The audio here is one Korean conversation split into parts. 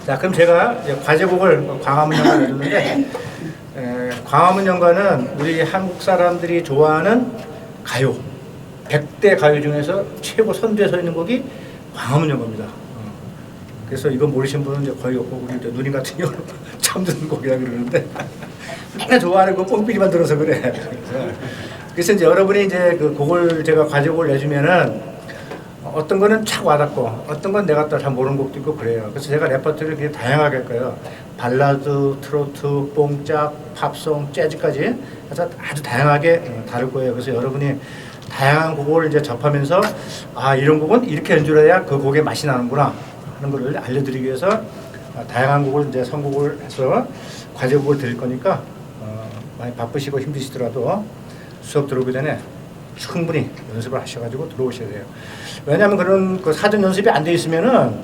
자, 그럼 제가 이제 과제곡을 광화문 연가를 해줬는데, 광화문 연가는 우리 한국 사람들이 좋아하는 가요, 100대 가요 중에서 최고 선두에 서 있는 곡이 광화문 연가입니다. 그래서 이거 모르신 분은 이제 거의 없고, 우리 누님 같은 경우는 처음 듣는 곡이라 그러는데, 맨날 좋아하는 거 뽕삐리만 들어서 그래. 그래서 이제 여러분이 이제 그 곡을 제가 과제곡을 내주면은 어떤 거는 착 와닿고 어떤 건 내가 또 잘 모르는 곡도 있고 그래요. 그래서 제가 레퍼토리를 굉장히 다양하게 할 거예요. 발라드, 트로트, 뽕짝, 팝송, 재즈까지 해서 아주 다양하게 다룰 거예요. 그래서 여러분이 다양한 곡을 이제 접하면서 아, 이런 곡은 이렇게 연주를 해야 그 곡의 맛이 나는구나 하는 걸 알려드리기 위해서 다양한 곡을 이제 선곡을 해서 과제곡을 드릴 거니까 많이 바쁘시고 힘드시더라도 수업 들어오기 전에 충분히 연습을 하셔가지고 들어오셔야 돼요. 왜냐하면 그런 그 사전 연습이 안 돼 있으면은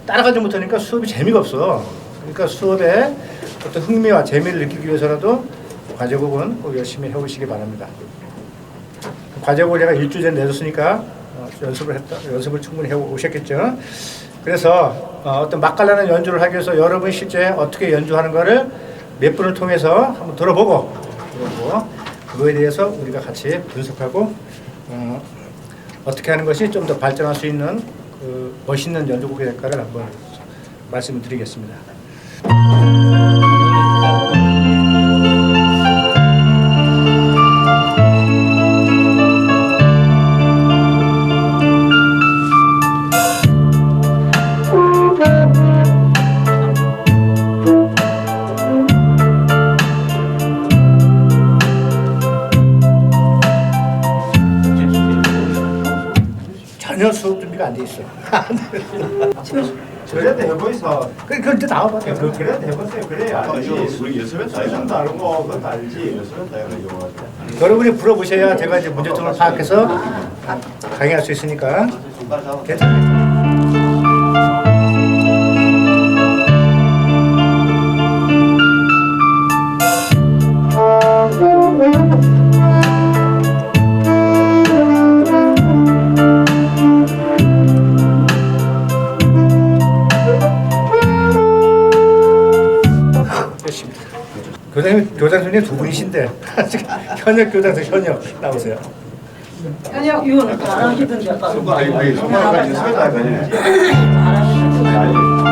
따라가지 못하니까 수업이 재미가 없어. 그러니까 수업에 어떤 흥미와 재미를 느끼기 위해서라도 과제곡은 꼭 열심히 해오시기 바랍니다. 과제곡을 제가 일주일 전에 내줬으니까 연습을 충분히 해오셨겠죠. 그래서 어떤 맛깔나는 연주를 하기 위해서 여러분이 실제 어떻게 연주하는가를 몇 분을 통해서 한번 들어보고 그거에 대해서 우리가 같이 분석하고 어떻게 하는 것이 좀 더 발전할 수 있는 그 멋있는 연주곡이 될까를 한번 말씀을 드리겠습니다. 전혀 수업 준비가 안 돼 있어. 그래도 해보이소. 그건 이제 나와봐. 그래도 해보세요. 그래야 알지. 우리 연습했다. 수준도 알고 그것도 알지. 연습했다 이거. 여러분이 물어보셔야 제가 이제 문제점을 파악해서 강의할 수 있으니까 괜찮아요. 교장선생님 두 분이신데 현역 교장선 현역 나오세요. 현역 위원은 안 하시던데 아까. 손가락까지 연습했다. 그냥. 안 하시던데.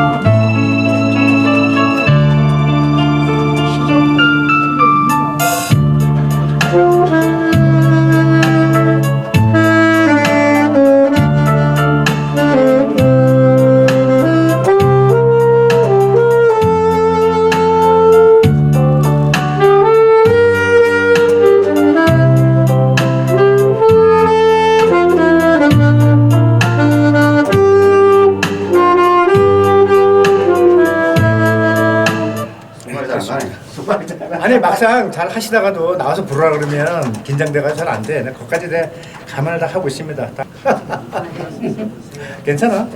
아니 막상 잘 하시다가도 나와서 부르라 그러면 긴장돼가지고 잘 안 돼. 거기까지 내 감안을 다 하고 있습니다. 괜찮아.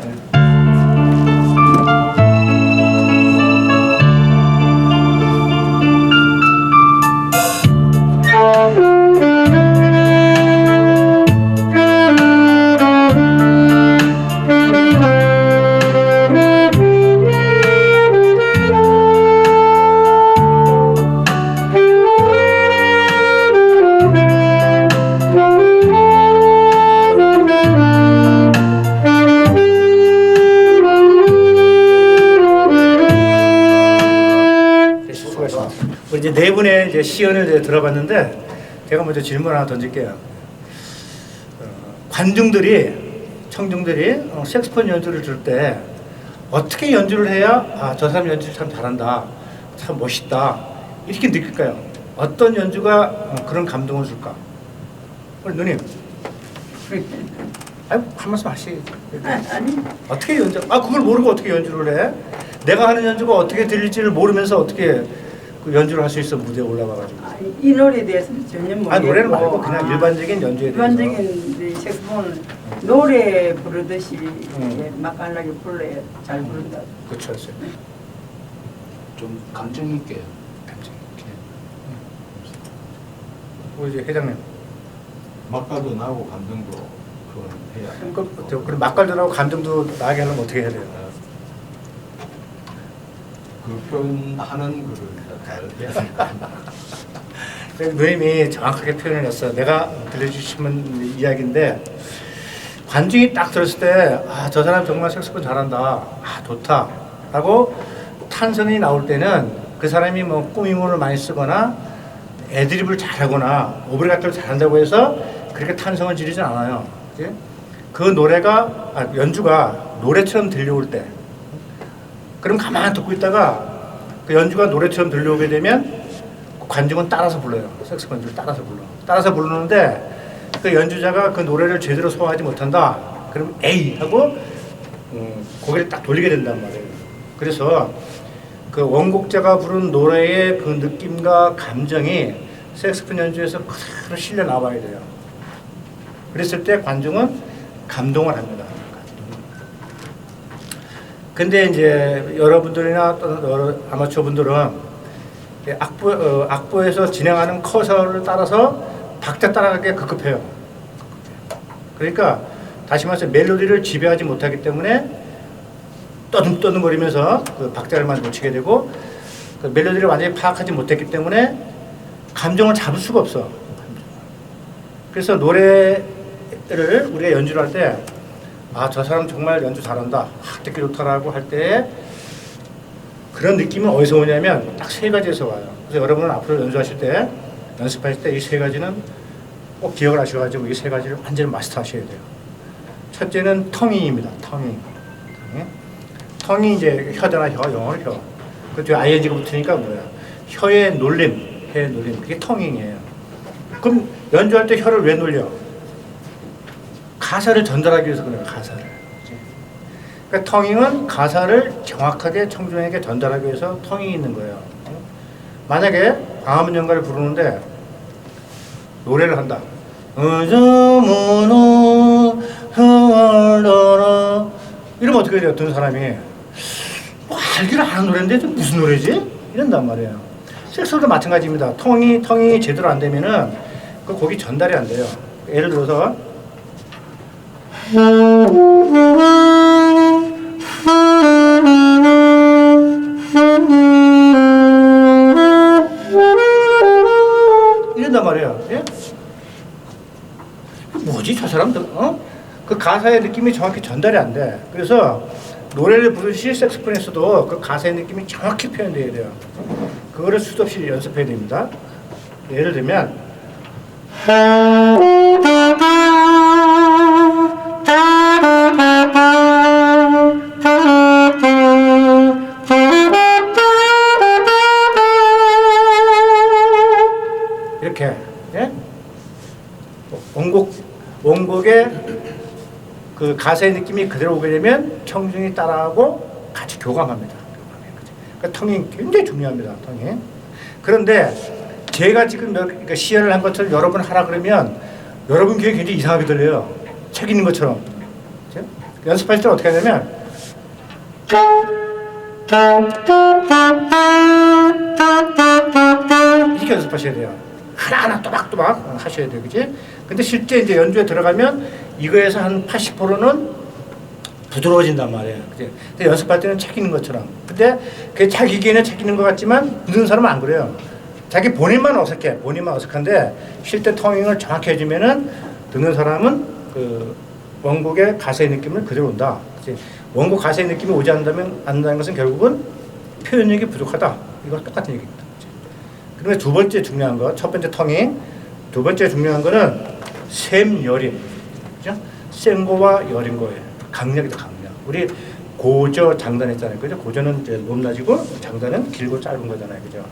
우리 이제 네 분의 이제 시연을 이제 들어봤는데 제가 먼저 질문 하나 던질게요. 관중들이 청중들이 색소폰 연주를 들을 때 어떻게 연주를 해야 아, 저 사람 연주 참 잘한다, 참 멋있다 이렇게 느낄까요? 어떤 연주가 그런 감동을 줄까? 우리 누님, 한 말씀 하시. 아니. 어떻게 연주? 그걸 모르고 어떻게 연주를 해? 내가 하는 연주가 어떻게 들릴지를 모르면서 어떻게 그 연주를 할 수 있어 무대에 올라가가지고. 이 노래에 대해서는 전혀 모르겠고. 노래는 말고 그냥 일반적인 연주에 대해서. 일반적인 색소폰 노래 부르듯이 맛깔나게 불러야 잘 부른다. 그렇죠. 좀 감정 있게. 감정 있게. 우리 이제 회장님. 막가도 나고 감정도 그건 해야. 그럼 맛깔도 나고 감정도 나게 하려면 어떻게 해야 돼요? 그 표현하는 거를 잘 누님이 정확하게 표현을 했어. 내가 들려주시면 이야기인데 관중이 딱 들었을 때 아, 저 사람 정말 색소폰 잘한다. 아, 좋다. 라고 탄성이 나올 때는 그 사람이 뭐 꾸미물을 많이 쓰거나 애드립을 잘하거나 오브레가토를 잘한다고 해서 그렇게 탄성을 지르진 않아요. 그치? 그 노래가 연주가 노래처럼 들려올 때 그럼 가만히 듣고 있다가 그 연주가 노래처럼 들려오게 되면 관중은 따라서 불러요. 색소폰을 따라서 불러. 따라서 부르는데 그 연주자가 그 노래를 제대로 소화하지 못한다. 그럼 에이 하고 고개를 딱 돌리게 된단 말이에요. 그래서 그 원곡자가 부른 노래의 그 느낌과 감정이 색소폰 연주에서 그대로 실려 나와야 돼요. 그랬을 때 관중은 감동을 합니다. 근데 이제 여러분들이나 또는 여러 아마추어 분들은 악보에서 진행하는 커서를 따라서 박자 따라가기가 급급해요. 그러니까 다시 말해서 멜로디를 지배하지 못하기 때문에 떠듬떠듬거리면서 그 박자를만 놓치게 되고 그 멜로디를 완전히 파악하지 못했기 때문에 감정을 잡을 수가 없어. 그래서 노래를 우리가 연주를 할 때 아, 저 사람 정말 연주 잘한다. 아, 듣기 좋다라고 할 때 그런 느낌은 어디서 오냐면 딱 세 가지에서 와요. 그래서 여러분은 앞으로 연주하실 때 연습하실 때 이 세 가지는 꼭 기억을 하셔가지고 이 세 가지를 완전히 마스터하셔야 돼요. 첫째는 텅잉입니다. 텅잉. 텅이 이제 혀잖아. 영어로 혀. 그 뒤에 ing가 붙으니까 뭐야? 혀의 놀림. 혀의 놀림. 그게 텅잉이에요. 그럼 연주할 때 혀를 왜 놀려? 가사를 전달하기 위해서 그래요. 가사를. 그러니까 텅잉은 가사를 정확하게 청중에게 전달하기 위해서 텅잉이 있는 거예요. 만약에 광화문 연가를 부르는데 노래를 한다. 이러면 어떻게 돼요? 듣는 사람이 뭐 알기를 아는 노래인데 무슨 노래지? 이런단 말이에요. 색소도 마찬가지입니다. 텅이 제대로 안 되면은 그 곡이 전달이 안 돼요. 예를 들어서 이런단 말이에요. 예? 뭐지 저 사람들? 그 가사의 느낌이 정확히 전달이 안 돼. 그래서 노래를 부르실 색소폰에서도 그 가사의 느낌이 정확히 표현돼야 돼요. 그거를 수도 없이 연습해야 됩니다. 예를 들면 이렇게 예? 원곡의 그 가사의 느낌이 그대로 오게 되면 청중이 따라하고 같이 교감합니다. 그러니까 텅이 굉장히 중요합니다. 텅이. 그런데 제가 지금 그러니까 시연을 한 것처럼 여러분 하라 그러면 여러분 귀에 굉장히 이상하게 들려요. 책 읽는 것처럼. 그렇죠? 연습할 때 어떻게 하냐면 이렇게 연습하셔야 돼요. 하나하나 또박또박 하셔야 돼요. 그치? 근데 실제 이제 연주에 들어가면 이거에서 한 80%는 부드러워진단 말이에요. 그치? 근데 연습할 때는 책 읽는 것처럼. 근데 그게 자기에게는 책 읽는 것 같지만 듣는 사람은 안 그래요. 자기 본인만 어색해. 본인만 어색한데 쉴 때 텅잉을 정확히 해주면은 듣는 사람은 그 원곡의 가사의 느낌을 그대로 온다. 그치? 원곡 가사의 느낌이 오지 않는다는 것은 결국은 표현력이 부족하다. 이거 똑같은 얘기입니다. 그러면 두 번째 중요한 거, 첫 번째 텅잉, 두 번째 중요한 거는 셈여림, 그죠? 센거와 여린 거예요. 강약이다, 강약. 우리 고저 장단했잖아요, 그죠? 고저는 이제 높낮이고 장단은 길고 짧은 거잖아요, 그죠?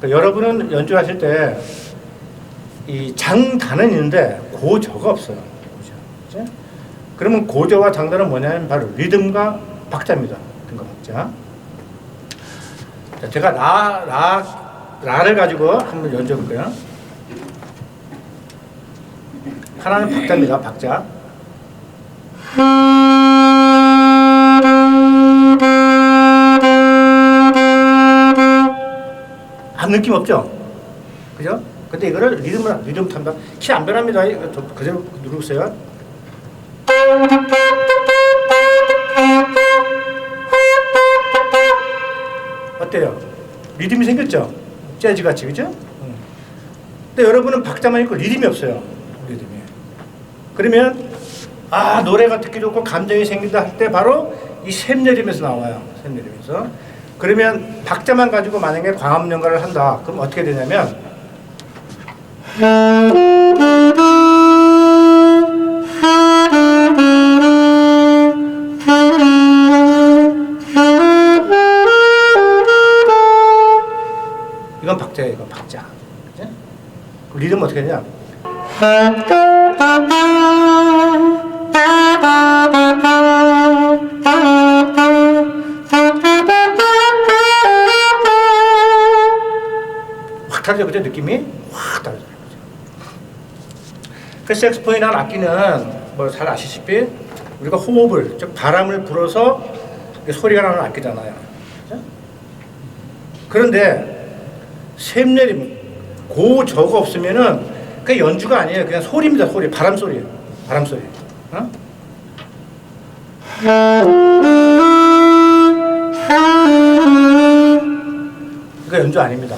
그러니까 여러분은 연주하실 때 이 장단은 있는데 고저가 없어요, 그죠? 그러면 고저와 장단은 뭐냐면 바로 리듬과 박자입니다. 리듬과 박자. 자, 제가 라를 가지고 한번 연주해 볼게요. 하나는 박자입니다. 박자. 아무 느낌 없죠? 그죠? 근데 이거를 리듬 탄다. 키 안 변합니다. 이거 그대로 누르세요. 어때요? 리듬이 생겼죠? 재즈 같이, 그죠? 근데 여러분은 박자만 있고 리듬이 없어요. 리듬이. 그러면 아 노래가 듣기 좋고 감정이 생긴다 할 때 바로 이 샘내림에서 나와요. 샘내림에서. 그러면 박자만 가지고 만약에 광화문연가를 한다. 그럼 어떻게 되냐면 이건 박자예요. 이건 박자. 그치? 그 리듬 어떻게 되냐? 확 다르죠, 그죠? 느낌이 확 다르죠. 그 색소폰이라는 악기는 뭐 잘 아시다시피 우리가 호흡을, 즉 바람을 불어서 소리가 나는 악기잖아요. 그죠? 그런데 샘내림, 고저가 없으면은 그 연주가 아니에요. 그냥 소리입니다. 소리, 바람 소리예요. 바람 소리. 어? 이거 연주 아닙니다.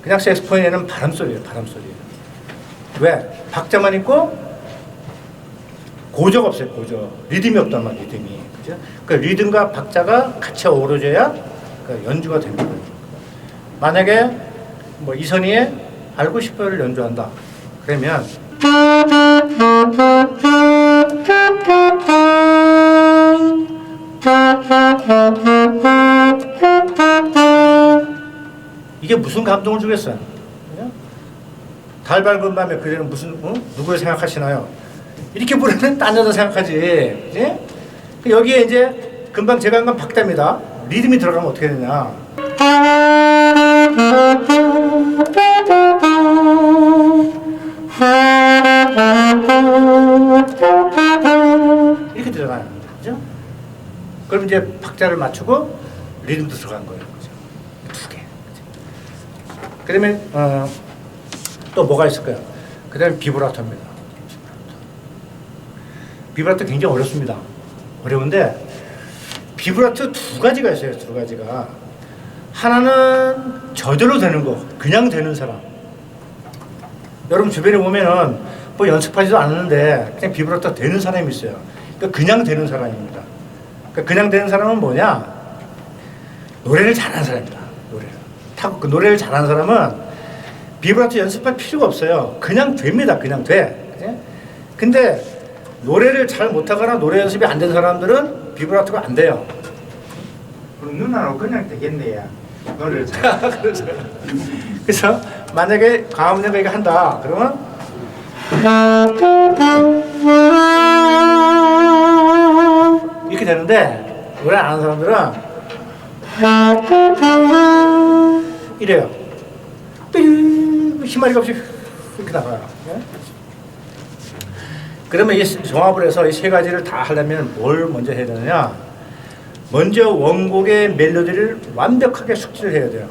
그냥 색소폰에는 바람 소리예요. 바람 소리예요. 왜? 박자만 있고 고저가 없어요. 고저. 리듬이 없단 말이에요. 리듬이. 그죠? 그 리듬과 박자가 같이 어우러져야 그 연주가 됩니다. 만약에 뭐 이선희의 알고 싶어요를 연주한다. 그러면 이게 무슨 감동을 주겠어요? 그죠? 달 밝은 밤에 그대는 무슨 누구를 생각하시나요? 이렇게 부르면 딴 여자 생각하지. 그지? 여기에 이제 금방 제가 한 건 박자입니다. 리듬이 들어가면 어떻게 되냐? 이렇게 들어가요. 그죠? 그럼 이제 박자를 맞추고 리듬도 들어간 거예요. 그죠? 두 개. 그죠? 그러면 또 뭐가 있을까요? 그 다음에 비브라토입니다. 비브라토 굉장히 어렵습니다. 어려운데 비브라토 두 가지가 있어요. 두 가지가. 하나는 저절로 되는 거, 그냥 되는 사람. 여러분 주변에 보면은 뭐 연습하지도 않았는데 그냥 비브라토 되는 사람이 있어요. 그러니까 그냥 되는 사람입니다. 그러니까 그냥 되는 사람은 뭐냐? 노래를 잘하는 사람입니다. 노래를. 그 노래를 잘하는 사람은 비브라토 연습할 필요가 없어요. 그냥 됩니다. 그냥 돼. 그치? 근데 노래를 잘 못하거나 노래 연습이 안 된 사람들은 비브라토가 안 돼요. 그럼 누나는 그냥 되겠네요. 노래를 잘. 그렇죠. 그래서 만약에 광화문연가 이거 한다. 그러면 이렇게 되는데 노래 안 하는 사람들은 이래요. 희마리가 없이 이렇게 나가요. 그러면 이 종합을 해서 이 세 가지를 다 하려면 뭘 먼저 해야 되느냐? 먼저 원곡의 멜로디를 완벽하게 숙지를 해야 돼요.